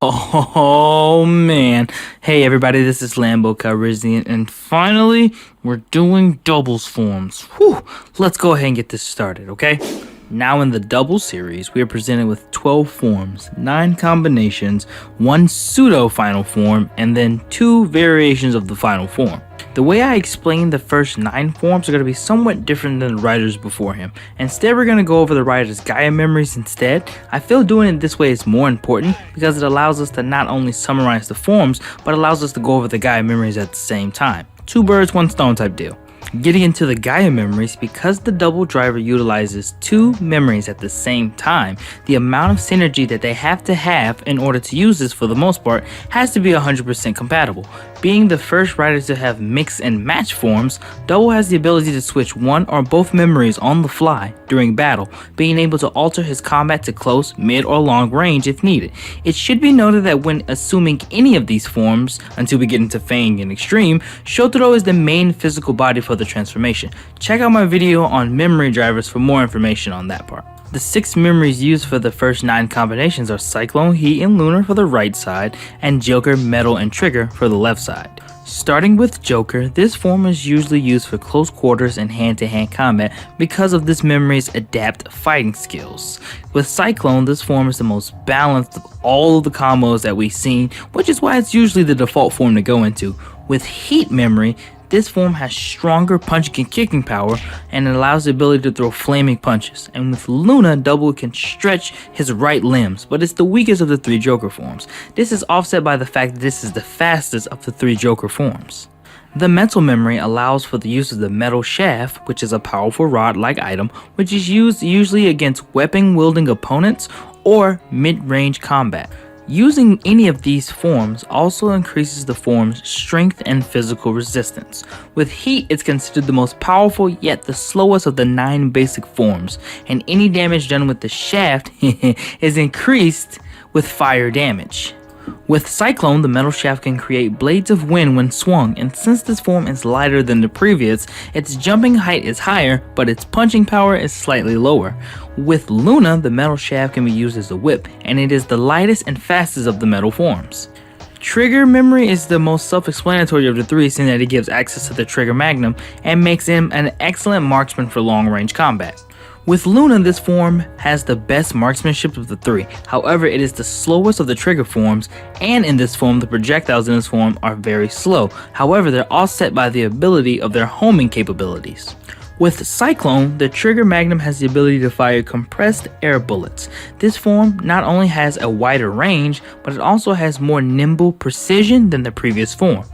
Oh man. Hey everybody, this is Lambo Calrissian, and finally, we're doing doubles forms. Whew. Let's go ahead and get this started, okay? Now in the double series, we are presented with 12 forms, 9 combinations, 1 pseudo final form, and then 2 variations of the final form. The way I explained the first 9 forms are going to be somewhat different than the writers before him. Instead, we're going to go over the writer's Gaia memories instead. I feel doing it this way is more important because it allows us to not only summarize the forms, but allows us to go over the Gaia memories at the same time. 2 birds, 1 stone type deal. Getting into the Gaia memories, because the double driver utilizes 2 memories at the same time, the amount of synergy that they have to have in order to use this for the most part has to be 100% compatible. Being the first writer to have mix and match forms, Double has the ability to switch one or both memories on the fly during battle, being able to alter his combat to close, mid, or long range if needed. It should be noted that when assuming any of these forms, until we get into Fang and Extreme, Shotaro is the main physical body for the transformation. Check out my video on memory drivers for more information on that part. The 6 memories used for the first 9 combinations are Cyclone, Heat, and Lunar for the right side, and Joker, Metal, and Trigger for the left side. Starting with Joker, this form is usually used for close quarters and hand-to-hand combat because of this memory's adapt fighting skills. With Cyclone, this form is the most balanced of all of the combos that we've seen, which is why it's usually the default form to go into. With Heat memory, this form has stronger punching and kicking power, and it allows the ability to throw flaming punches. And with Luna, Double can stretch his right limbs, but it's the weakest of the 3 Joker forms. This is offset by the fact that this is the fastest of the 3 Joker forms. The Mental Memory allows for the use of the Metal Shaft, which is a powerful rod-like item, which is used usually against weapon-wielding opponents or mid-range combat. Using any of these forms also increases the form's strength and physical resistance. With Heat, it's considered the most powerful yet the slowest of the 9 basic forms, and any damage done with the shaft is increased with fire damage. With Cyclone, the metal shaft can create blades of wind when swung, and since this form is lighter than the previous, its jumping height is higher, but its punching power is slightly lower. With Luna, the metal shaft can be used as a whip, and it is the lightest and fastest of the metal forms. Trigger memory is the most self-explanatory of the 3, seeing that it gives access to the Trigger Magnum and makes him an excellent marksman for long-range combat. With Luna, this form has the best marksmanship of the 3, however it is the slowest of the trigger forms, and in this form the projectiles in this form are very slow, however they're offset by the ability of their homing capabilities. With Cyclone, the Trigger Magnum has the ability to fire compressed air bullets. This form not only has a wider range, but it also has more nimble precision than the previous form.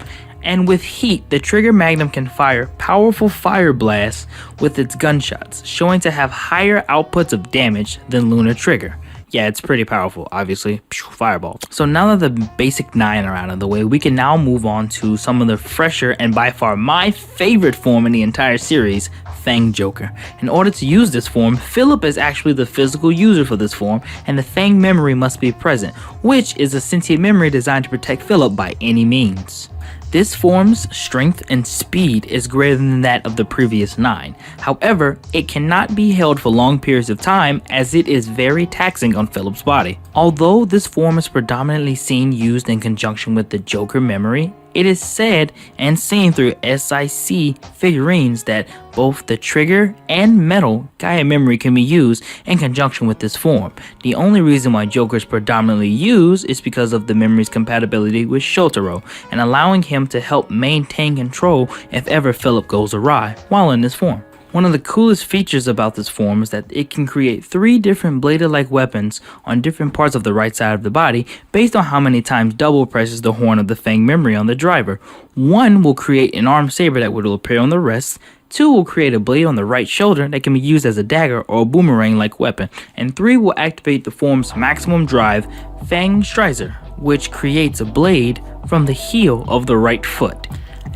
And with Heat, the Trigger Magnum can fire powerful fire blasts with its gunshots, showing to have higher outputs of damage than Luna Trigger. Yeah, it's pretty powerful, obviously. Fireball. So now that the basic 9 are out of the way, we can now move on to some of the fresher and by far my favorite form in the entire series, Fang Joker. In order to use this form, Philip is actually the physical user for this form, and the Fang memory must be present, which is a sentient memory designed to protect Philip by any means. This form's strength and speed is greater than that of the previous 9. However, it cannot be held for long periods of time as it is very taxing on Philip's body. Although this form is predominantly seen used in conjunction with the Joker memory, it is said and seen through SIC figurines that both the Trigger and Metal Gaia memory can be used in conjunction with this form. The only reason why Joker is predominantly used is because of the memory's compatibility with Shotaro and allowing him to help maintain control if ever Philip goes awry while in this form. One of the coolest features about this form is that it can create 3 different bladed-like weapons on different parts of the right side of the body based on how many times Double presses the horn of the Fang memory on the driver. 1 will create an armed saber that will appear on the wrist, 2 will create a blade on the right shoulder that can be used as a dagger or a boomerang-like weapon, and 3 will activate the form's maximum drive, Fang Strizer, which creates a blade from the heel of the right foot.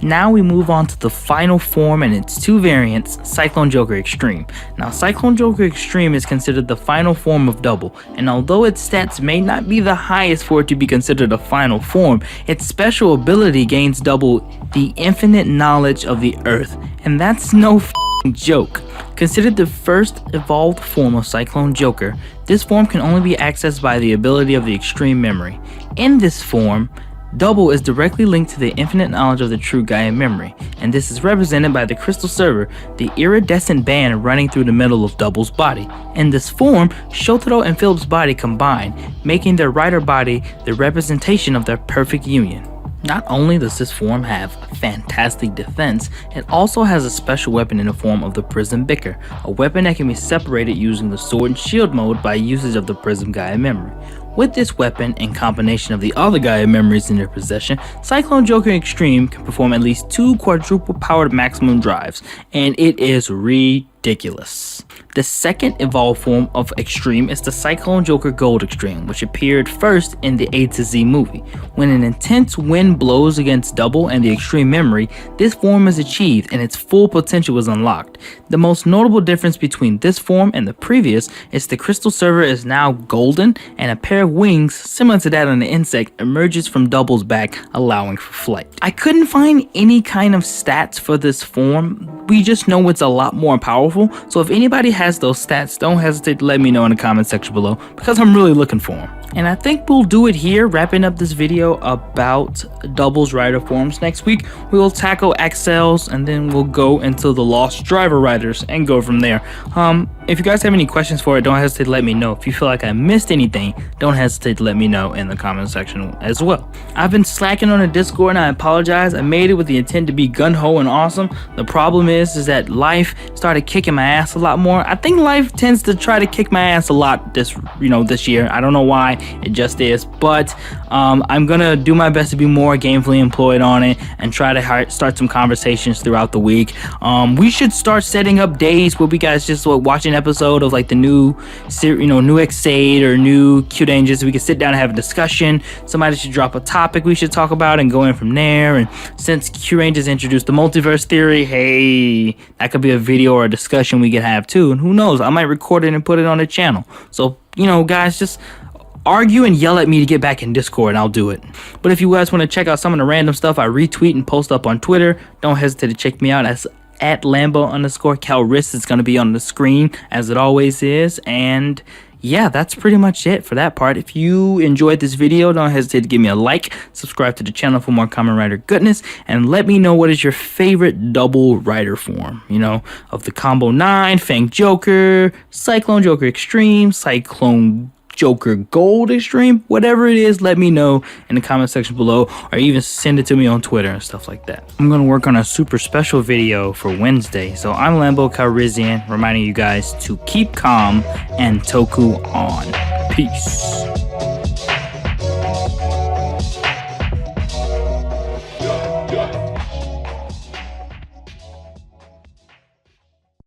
Now we move on to the final form and its 2 variants, Cyclone Joker Extreme. Now Cyclone Joker Extreme is considered the final form of Double, and although its stats may not be the highest for it to be considered a final form, its special ability gains Double the infinite knowledge of the earth, and that's no Joke. Considered the first evolved form of Cyclone Joker, this form can only be accessed by the ability of the extreme memory. In this form, Double is directly linked to the infinite knowledge of the true Gaia memory, and this is represented by the crystal server, the iridescent band running through the middle of Double's body. In this form, Shotaro and Philip's body combine, making their rider body the representation of their perfect union. Not only does this form have fantastic defense, it also has a special weapon in the form of the Prism Bicker, a weapon that can be separated using the sword and shield mode by usage of the Prism Gaia memory. With this weapon, in combination of the other Gaia memories in their possession, Cyclone Joker Extreme can perform at least 2 quadruple powered maximum drives, and it is ridiculous. The second evolved form of Extreme is the Cyclone Joker Gold Extreme, which appeared first in the A to Z movie. When an intense wind blows against Double and the Extreme Memory, this form is achieved and its full potential is unlocked. The most notable difference between this form and the previous is the crystal server is now golden, and a pair of wings similar to that on the insect emerges from Double's back, allowing for flight. I couldn't find any kind of stats for this form. We just know it's a lot more powerful, so if anybody has those stats, don't hesitate to let me know in the comment section below, because I'm really looking for them. And I think we'll do it here, wrapping up this video about Double's rider forms. Next week, we will tackle Axels, and then we'll go into the Lost Driver riders and go from there. If you guys have any questions for it, don't hesitate to let me know. If you feel like I missed anything, don't hesitate to let me know in the comment section as well. I've been slacking on the Discord, and I apologize. I made it with the intent to be gun-ho and awesome. The problem is that life started kicking my ass a lot more. I think life tends to try to kick my ass a lot this year. I don't know why, it just is. But I'm gonna do my best to be more gamefully employed on it and try to start some conversations throughout the week. We should start setting up days where we guys just watch an episode of like the new new X8 or new Cute Angels. We can sit down and have a discussion. Somebody should drop a topic we should talk about and go in from there. And since Cute Angels introduced the multiverse theory, hey, that could be a video or a discussion we could have too. And who knows, I might record it and put it on the channel. So guys, just argue and yell at me to get back in Discord and I'll do it. But if you guys want to check out some of the random stuff I retweet and post up on Twitter, don't hesitate to check me out as at Lambo_Calriss. It's going to be on the screen as it always is. And yeah, that's pretty much it for that part. If you enjoyed this video, don't hesitate to give me a like, subscribe to the channel for more Kamen Rider goodness, and let me know what is your favorite double rider form, of the Combo 9, Fang Joker, Cyclone Joker Extreme, Cyclone Joker Gold Extreme, whatever it is, let me know in the comment section below, or even send it to me on Twitter and stuff like that. I'm gonna work on a super special video for Wednesday, so I'm Lambo Calrissian, reminding you guys to keep calm and Toku on. Peace.